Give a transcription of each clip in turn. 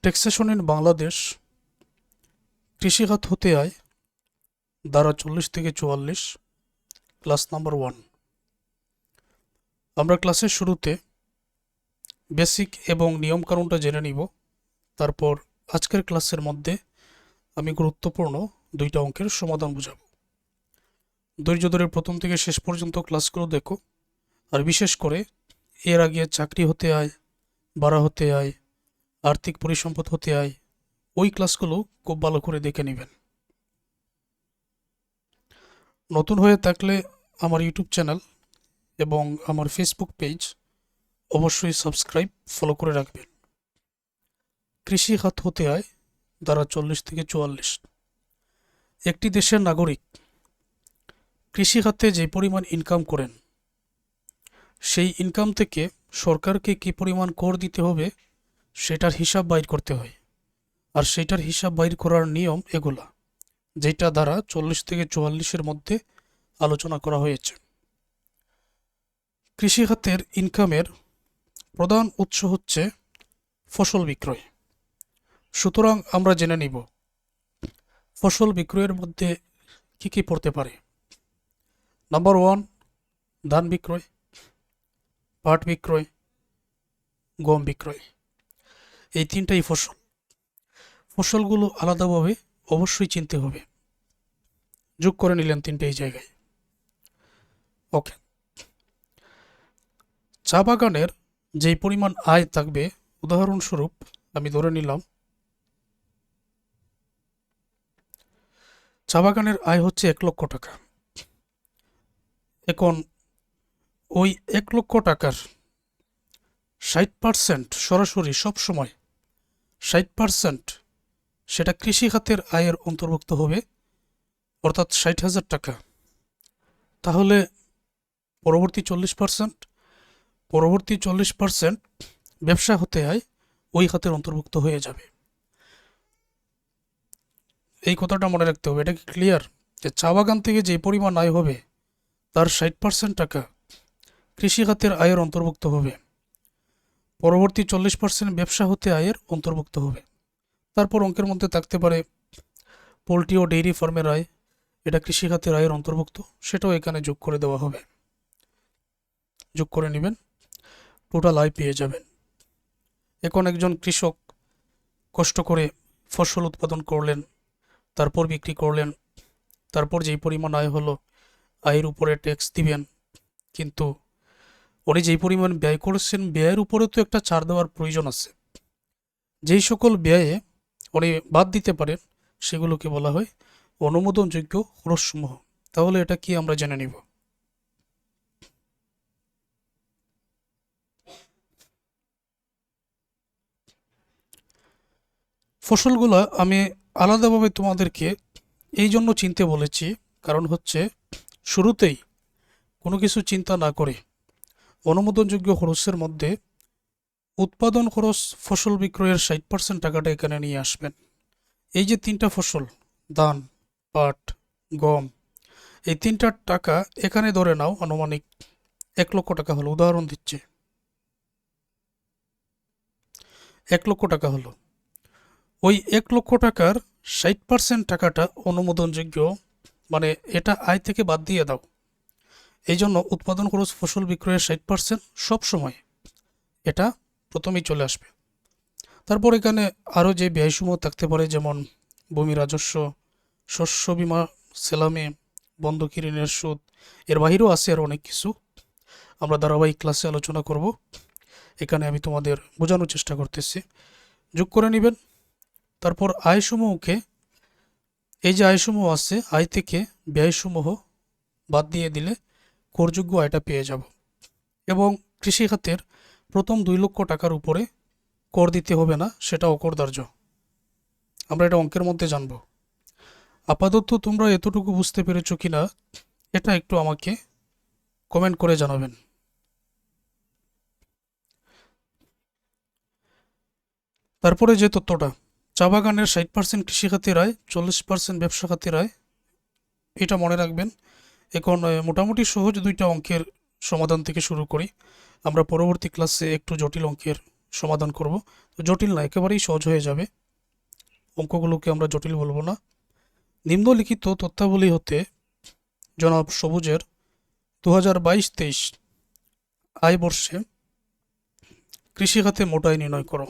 Taxation in Bangladesh, কৃষিখাত হতে আয়, ধারা 40 থেকে 44, ক্লাস নাম্বার 1। আমরা ক্লাসের শুরুতে বেসিক এবং নিয়মকানুনটা জেনে নিব। তারপর আজকের ক্লাসের মধ্যে আমি গুরুত্বপূর্ণ দুইটা অঙ্কের সমাধান বুঝাব। ধৈর্য ধরে প্রথম থেকে শেষ পর্যন্ত ক্লাসগুলো দেখো। আর বিশেষ করে এর আগে চাকরি হতে আয়, ভাড়া হতে আয়, আর্থিক পরিসম্পদ হতে আয়, ওই ক্লাসগুলো খুব ভালো করে দেখে নেবেন। নতুন হয়ে থাকলে আমার ইউটিউব চ্যানেল এবং আমার ফেসবুক পেজ অবশ্যই সাবস্ক্রাইব ফলো করে রাখবেন। কৃষি খাত হতে আয়, ধারা 40 থেকে 44। একটি দেশের নাগরিক কৃষি খাতে যে পরিমাণ ইনকাম করেন, সেই ইনকাম থেকে সরকারকে কি পরিমাণ কর দিতে হবে সেটার হিসাব বাইর করতে হয়। আর সেটার হিসাব বাইর করার নিয়ম এগুলা, যেটা দ্বারা 40 থেকে 44-এর মধ্যে আলোচনা করা হয়েছে। কৃষি খাতের ইনকামের প্রধান উৎস হচ্ছে ফসল বিক্রয়। সুতরাং আমরা জেনে নিব ফসল বিক্রয়ের মধ্যে কি কি পড়তে পারে। নাম্বার 1, ধান বিক্রয়, পাট বিক্রয়, গম বিক্রয়। এই তিনটাই ফসল। ফসলগুলো আলাদাভাবে অবশ্যই চিনতে হবে। যোগ করে নিলেন তিনটেই জায়গায়। ওকে। চা বাগানের যেই পরিমাণ আয় থাকবে, উদাহরণস্বরূপ আমি ধরে নিলাম চা বাগানের আয় হচ্ছে 1 লক্ষ টাকা। এখন ওই 1 লক্ষ টাকার 60% সরাসরি সবসময় 60% সেটা কৃষি খাতের আয়ের অন্তর্ভুক্ত হবে, অর্থাৎ 60,000 টাকা। তাহলে পরবর্তী 40% ব্যবসা হতে আয় ওই খাতের অন্তর্ভুক্ত হয়ে যাবে। এই কথাটা মনে রাখতে হবে। এটা কি ক্লিয়ার? যে চা বাগান থেকে যে পরিমাণ আয় হবে তার 60% টাকা কৃষি খাতের আয়ের অন্তর্ভুক্ত হবে, পরবর্তী 40% ব্যবসা হতে আয়ের অন্তর্ভুক্ত হবে। তারপর অঙ্কের মধ্যে থাকতে পারে পোলট্রি ও ডেইরি ফার্মের আয়, এটা কৃষি খাতের আয়ের অন্তর্ভুক্ত, সেটাও এখানে যোগ করে দেওয়া হবে। যোগ করে নেবেন, টোটাল আয় পেয়ে যাবেন। এখন একজন কৃষক কষ্ট করে ফসল উৎপাদন করলেন, তারপর বিক্রি করলেন, তারপর যেই পরিমাণ আয় হলো, আয়ের উপরে ট্যাক্স দিবেন। কিন্তু উনি যেই পরিমাণ ব্যয় করেছেন, ব্যয়ের উপরে তো একটা ছাড় দেওয়ার প্রয়োজন আছে। যেই সকল ব্যয়ে উনি বাদ দিতে পারেন সেগুলোকে বলা হয় অনুমোদনযোগ্য খরচসমূহ। তাহলে এটা কি আমরা জেনে নিব। ফসলগুলা আমি আলাদাভাবে তোমাদেরকে এই জন্য চিনতে বলেছি, কারণ হচ্ছে শুরুতেই কোনো কিছু চিন্তা না করে অনুমোদনযোগ্য খরচের মধ্যে উৎপাদন খরচ, ফসল বিক্রয়ের 60% টাকাটা এখানে নিয়ে আসবেন। এই যে তিনটা ফসল, ধান, পাট, গম, এই তিনটার টাকা এখানে ধরে নাও আনুমানিক 1 লক্ষ টাকা হলো, উদাহরণ দিচ্ছে 1 লক্ষ টাকা হলো। ওই 1 লক্ষ টাকার 60% টাকাটা অনুমোদনযোগ্য, মানে এটা আয় থেকে বাদ দিয়ে দাও। এই জন্য উৎপাদন খরচ, ফসল বিক্রয়ের 60% সবসময় এটা প্রথমেই চলে আসবে। তারপর এখানে আরও যে ব্যয়সমূহ থাকতে পারে, যেমন ভূমি রাজস্ব, শস্য বীমা, সেলামি, বন্ধকি ঋণের সুদ, এর বাহিরেও আছে আর অনেক কিছু। আমরা ধারাবাহিক ক্লাসে আলোচনা করব। এখানে আমি তোমাদের বোঝানোর চেষ্টা করতেছি। যোগ করে নেবেন। তারপর আয়সমূহকে, এই যে আয়সমূহ আছে, আয় থেকে ব্যয়সমূহ বাদ দিয়ে দিলে করযোগ্য আয়টা পেয়ে যাব। এবং কৃষি খাতের প্রথম 2 লক্ষ টাকার উপরে কর দিতে হবে না, সেটা অকরদার্য। আমরা এটা অঙ্কের মধ্যে জানব। আপাতত তোমরা এতটুকু বুঝতে পেরেছো কিনা এটা একটু আমাকে কমেন্ট করে জানাবেন। তারপরে যে তথ্যটা, চা বাগানের 60% কৃষিখাতের আয়, 40% ব্যবসা খাতের আয়, এটা মনে রাখবেন। এখন মোটামুটি সহজ দুইটা অঙ্কের সমাধান থেকে শুরু করি। আমরা পরবর্তী ক্লাসে একটু জটিল অঙ্কের সমাধান করব। তো জটিল না, একেবারেই সহজ হয়ে যাবে, অঙ্কগুলোকে আমরা জটিল বলবো না। নিম্নলিখিত তথ্যাবলী হতে জনাব সবুজের 2022-23 আয় বর্ষে কৃষি খাতে মোট আয় নির্ণয় করো।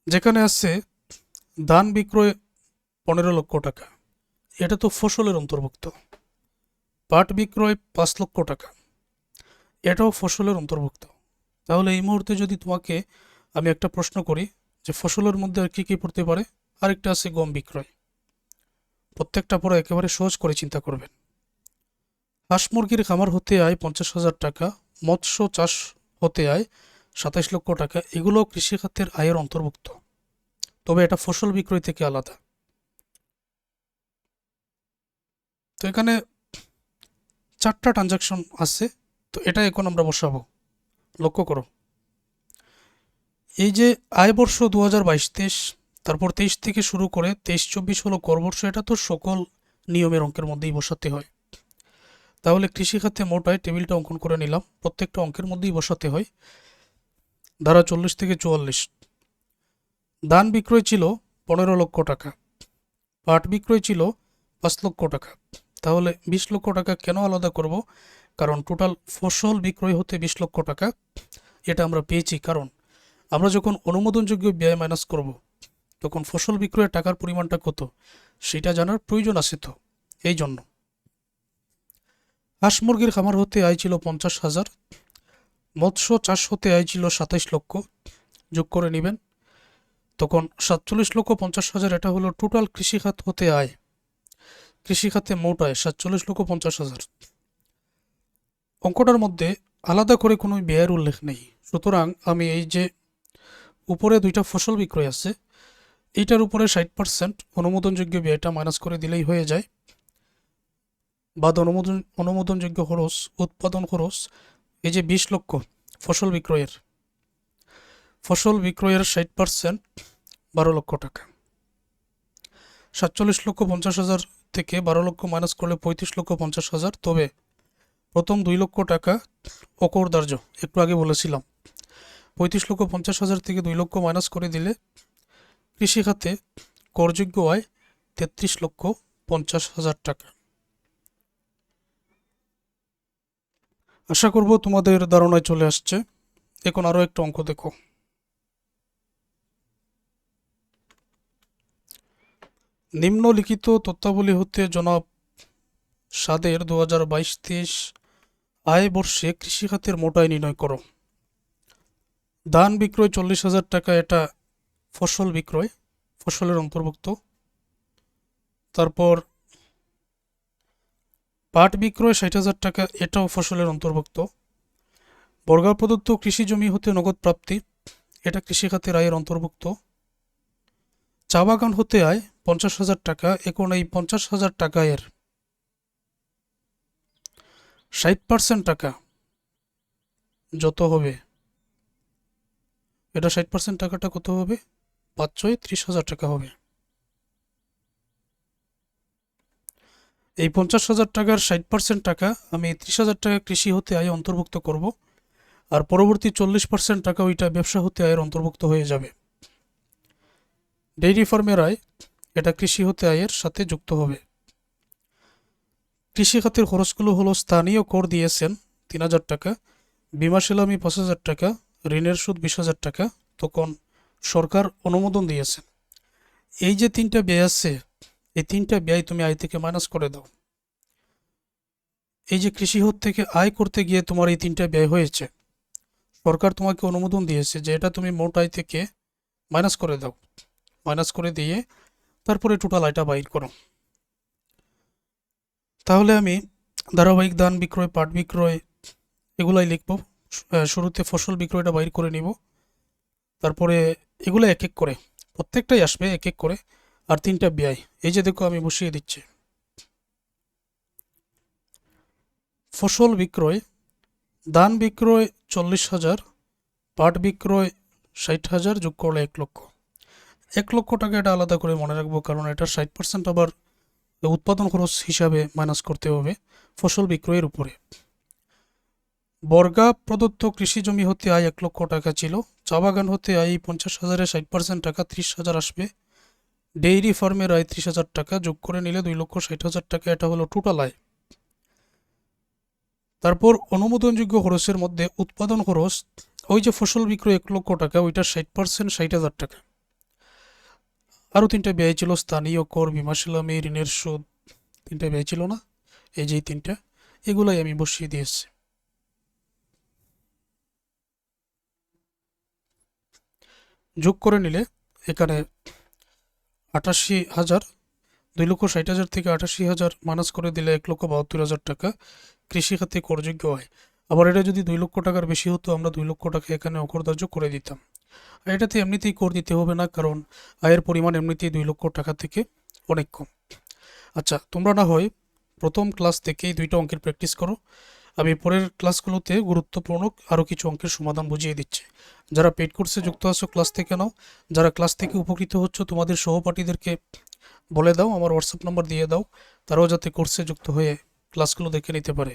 যেখানে আছে ধান বিক্রয় 15 লক্ষ টাকা, এটা তো ফসলের অন্তর্ভুক্ত। পাট বিক্রয় 5 লক্ষ টাকা, এটাও ফসলের অন্তর্ভুক্ত। তাহলে এই মুহূর্তে যদি তোমাকে আমি একটা প্রশ্ন করি যে ফসলের মধ্যে আর কি কি পড়তে পারে, আরেকটা আছে গম বিক্রয়। প্রত্যেকটা পড়া একেবারে সহজ করে চিন্তা করবেন। হাঁস মুরগির খামার হতে আয় 50,000 টাকা, মৎস্য চাষ হতে আয় 27 লক্ষ টাকা, এগুলো কৃষি খাতের আয়ের অন্তর্ভুক্ত, তবে এটা ফসল বিক্রয় থেকে আলাদা। তো এখানে 4টা ট্রানজাকশন আছে, তো এটা এখন আমরা বসাবো। লক্ষ্য করো, এই যে আয় বর্ষ 2022-23, তারপর 23 থেকে শুরু করে 23-24 হলো কর বর্ষ, এটা তো সকল নিয়মের অঙ্কের মধ্যেই বসাতে হয়। তাহলে কৃষি খাতে মোট আয় টেবিলটা অঙ্কন করে নিলাম, প্রত্যেকটা অঙ্কের মধ্যেই বসাতে হয়। ধারা 40 থেকে 44, ধান বিক্রয় ছিল 15 লক্ষ টাকা, পাট বিক্রয় ছিল 5 লক্ষ টাকা। তাহলে 20 লক্ষ টাকা কেন আলাদা করব? কারণ টোটাল ফসল বিক্রয় হতে 20 লক্ষ টাকা এটা আমরা পেয়েছি, কারণ আমরা যখন অনুমোদনযোগ্য ব্যয় মাইনাস করব তখন ফসল বিক্রয়ের টাকার পরিমাণটা কত সেটা জানার প্রয়োজন আছে, তো এই জন্য। হাঁস মুরগির খামার হতে আয় ছিল 50,000, মৎস্য চাষ হতে আয় ছিল 27 লক্ষ, যোগ করে নেবেন, তখন 47,50,000, এটা হলো টোটাল কৃষিখাত হতে আয়। কৃষিখাতে মোট আয় 47,50,000। অঙ্কটার মধ্যে আলাদা করে কোনো ব্যয়ের উল্লেখ নেই, সুতরাং আমি এই যে উপরে দুইটা ফসল বিক্রয় আছে এইটার উপরে 60% অনুমোদনযোগ্য ব্যয়টা মাইনাস করে দিলেই হয়ে যায়। বাদ অনুমোদনযোগ্য খরচ, উৎপাদন খরচ, এই যে 20 লক্ষ ফসল বিক্রয়ের 60% 12 লক্ষ টাকা। 47,50,000 থেকে 12 লক্ষ মাইনাস করলে 35,50,000, তবে প্রথম 2 লক্ষ টাকা অকরদার্য, একটু আগে বলেছিলাম। 35,50,000 থেকে 2 লক্ষ মাইনাস করে দিলে কৃষি খাতে করযোগ্য আয় 33,50,000 টাকা। আশা করব তোমাদের ধারণায় চলে আসছে। এখন আরো একটা অঙ্ক দেখো। নিম্নলিখিত তথ্যাবলী হতে জনাব সাদের 2022-23 আয় বর্ষে কৃষি খাতের মোট আয় নির্ণয় করো। ধান বিক্রয় 40,000 টাকা, এটা ফসল বিক্রয়, ফসলের অন্তর্ভুক্ত। তারপর পাট বিক্রয় 60,000 টাকা, এটাও ফসলের অন্তর্ভুক্ত। বর্গা প্রদত্ত কৃষি জমি হতে নগদ প্রাপ্তি, এটা কৃষি খাতের আয়ের অন্তর্ভুক্ত। চা বাগান হতে আয় 50,000 টাকা, এখন এই 50,000 টাকা এর 60% টাকা যত হবে, এটা 60% টাকাটা কত হবে? 5-30,000 টাকা হবে। এই 50,000 টাকার 60% টাকা আমি 30,000 টাকা কৃষি হতে আয় অন্তর্ভুক্ত করব, আর পরবর্তী 40% টাকা ওইটা ব্যবসা হতে আয়ের অন্তর্ভুক্ত হয়ে যাবে। ডেইরি ফার্মের আয়, এটা কৃষি হতে আয়ের সাথে যুক্ত হবে। কৃষি খাতের খরচগুলো হলো স্থানীয় কর দিয়েছেন 3,000 টাকা, বিমা সেলামি 5,000 টাকা, ঋণের সুদ 20,000 টাকা, তখন সরকার অনুমোদন দিয়েছেন। এই যে 3টা ব্যয় আছে, এই 3টা ব্যয় তুমি আয় থেকে মাইনাস করে দাও। এই যে কৃষি খাত থেকে আয় করতে গিয়ে তোমার এই 3টা ব্যয় হয়েছে, সরকার তোমাকে অনুমোদন দিয়েছে যে এটা তুমি মোট আয় থেকে মাইনাস করে দাও। মাইনাস করে দিয়ে তারপরে টোটাল আয়টা বাইর করো। তাহলে আমি ধারাবাহিক ধান বিক্রয়, পাট বিক্রয় এগুলাই লিখব। শুরুতে ফসল বিক্রয়টা বাইর করে নিব, তারপরে এগুলো এক এক করে প্রত্যেকটাই আসবে এক এক করে, আর 3টা ব্যয় এই যে দেখো আমি বসিয়ে দিচ্ছি। ফসল বিক্রয়, ধান বিক্রয় 40,000, পাট বিক্রয় 60,000, যোগ করলে 1 লক্ষ। 1 লক্ষ টাকা এটা আলাদা করে মনে রাখবো, কারণ এটা 60% আবার উৎপাদন খরচ হিসাবে মাইনাস করতে হবে ফসল বিক্রয়ের উপরে। বর্গা প্রদত্ত কৃষি জমি হতে আয় 1 লক্ষ টাকা ছিল। চা বাগান হতে আয় 50,000-এ 60% টাকা 30,000 আসবে। ডেইরি ফার্মের আয় 30,000 টাকা, যোগ করে নিলে 2,60,000 টাকা। এটা হলো টোটাল আয়। তারপর অনুমোদনযোগ্য খরচের মধ্যে উৎপাদন খরচ, ওই যে ফসল বিক্রয় 1 লক্ষ টাকা, ওইটার 60% 60,000 টাকা। আরও 3টা ব্যয় ছিল, স্থানীয় কর, বীমা শিলামি, ঋণের সুদ। 3টা ব্যয় ছিল না, এই যে 3টা, এগুলাই আমি বসিয়ে দিয়েছি। যোগ করে নিলে এখানে 88,000, 2,60,000 থেকে 88,000 মাইনাস করে দিলে 1,72,000 টাকা কৃষি খাতে করযোগ্য হয়। আবার এটা যদি 2 লক্ষ টাকার বেশি হতো, আমরা 2 লক্ষ টাকা এখানে অকরধার্য করে দিতাম। আর এটাতে এমনিতেই কর দিতে হবে না, কারণ আয়ের পরিমাণ এমনিতেই 2 লক্ষ টাকা থেকে অনেক কম। আচ্ছা, তোমরা না হয় প্রথম ক্লাস থেকেই 2টা অঙ্কের প্র্যাকটিস করো। আমি পরের ক্লাসগুলোতে গুরুত্বপূর্ণ আরও কিছু অঙ্কের সমাধান বুঝিয়ে দিচ্ছি। যারা পেইড কোর্সে যুক্ত আছো ক্লাস থেকে নাও, যারা ক্লাস থেকে উপকৃত হচ্ছ তোমাদের সহপাঠীদেরকে বলে দাও, আমার হোয়াটসঅ্যাপ নাম্বার দিয়ে দাও, তারাও যাতে কোর্সে যুক্ত হয়ে ক্লাসগুলো দেখে নিতে পারে।